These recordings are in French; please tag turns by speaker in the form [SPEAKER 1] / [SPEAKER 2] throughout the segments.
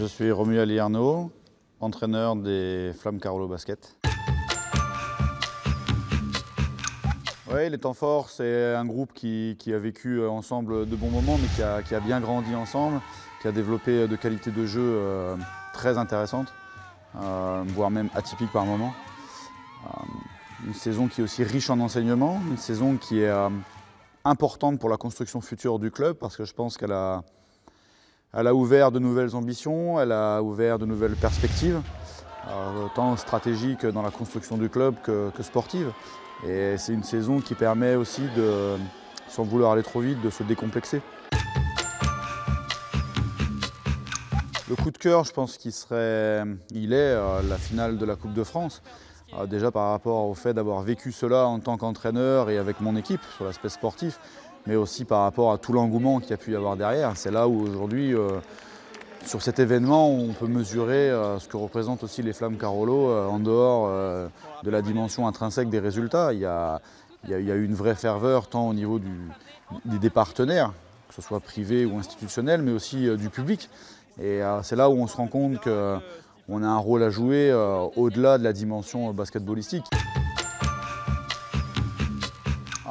[SPEAKER 1] Je suis Romuald Lierno, entraîneur des Flammes Carolo Basket. Oui, les temps forts, c'est un groupe qui a vécu ensemble de bons moments, mais qui a bien grandi ensemble, qui a développé de qualités de jeu très intéressantes, voire même atypiques par moments. Une saison qui est aussi riche en enseignements, une saison qui est importante pour la construction future du club, parce que je pense qu'elle a ouvert de nouvelles ambitions, elle a ouvert de nouvelles perspectives, tant stratégiques dans la construction du club que sportive. Et c'est une saison qui permet aussi, sans vouloir aller trop vite, de se décomplexer. Le coup de cœur, je pense qu'il est la finale de la Coupe de France. Déjà par rapport au fait d'avoir vécu cela en tant qu'entraîneur et avec mon équipe sur l'aspect sportif, mais aussi par rapport à tout l'engouement qu'il y a pu y avoir derrière. C'est là où aujourd'hui, sur cet événement, on peut mesurer ce que représentent aussi les Flammes Carolo en dehors de la dimension intrinsèque des résultats. Il y a eu une vraie ferveur tant au niveau des partenaires, que ce soit privés ou institutionnels, mais aussi du public. Et c'est là où on se rend compte qu'on a un rôle à jouer au-delà de la dimension basketballistique.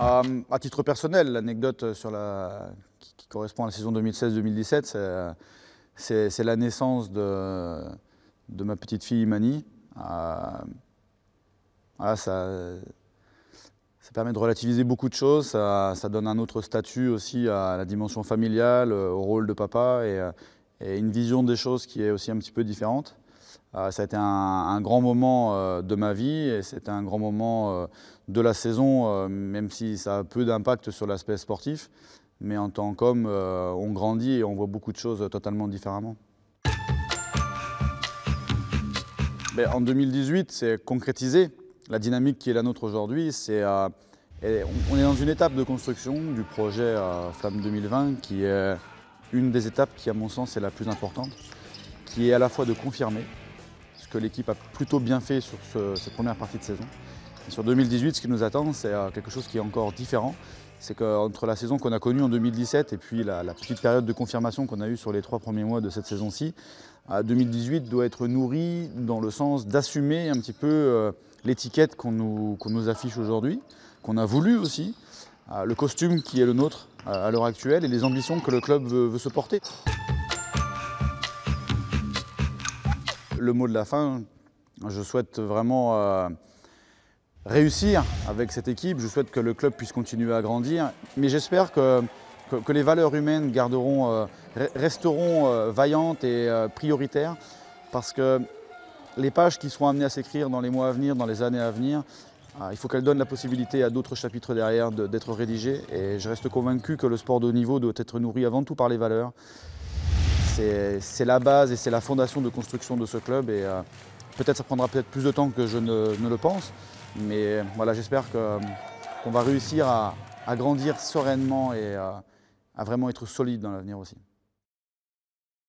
[SPEAKER 1] À titre personnel, l'anecdote qui correspond à la saison 2016-2017, c'est la naissance de ma petite fille Imani. Ça permet de relativiser beaucoup de choses, ça donne un autre statut aussi à la dimension familiale, au rôle de papa et une vision des choses qui est aussi un petit peu différente. Ça a été un grand moment de ma vie et c'était un grand moment de la saison, même si ça a peu d'impact sur l'aspect sportif. Mais en tant qu'homme, on grandit et on voit beaucoup de choses totalement différemment. En 2018, c'est concrétisé. La dynamique qui est la nôtre aujourd'hui, on est dans une étape de construction du projet Flamme 2020 qui est une des étapes qui, à mon sens, est la plus importante, qui est à la fois de confirmer ce que l'équipe a plutôt bien fait sur cette première partie de saison. Et sur 2018, ce qui nous attend, c'est quelque chose qui est encore différent. C'est qu'entre la saison qu'on a connue en 2017 et puis la petite période de confirmation qu'on a eue sur les 3 premiers mois de cette saison-ci, 2018 doit être nourri dans le sens d'assumer un petit peu l'étiquette qu'on nous affiche aujourd'hui, qu'on a voulu aussi, le costume qui est le nôtre à l'heure actuelle et les ambitions que le club veut se porter. Le mot de la fin, je souhaite vraiment réussir avec cette équipe, je souhaite que le club puisse continuer à grandir, mais j'espère que les valeurs humaines resteront vaillantes et prioritaires, parce que les pages qui seront amenées à s'écrire dans les mois à venir, dans les années à venir, il faut qu'elles donnent la possibilité à d'autres chapitres derrière d'être rédigés, et je reste convaincu que le sport de haut niveau doit être nourri avant tout par les valeurs. C'est la base et c'est la fondation de construction de ce club, et peut-être ça prendra plus de temps que je ne le pense, mais voilà, j'espère qu'on va réussir à grandir sereinement et à vraiment être solide dans l'avenir aussi.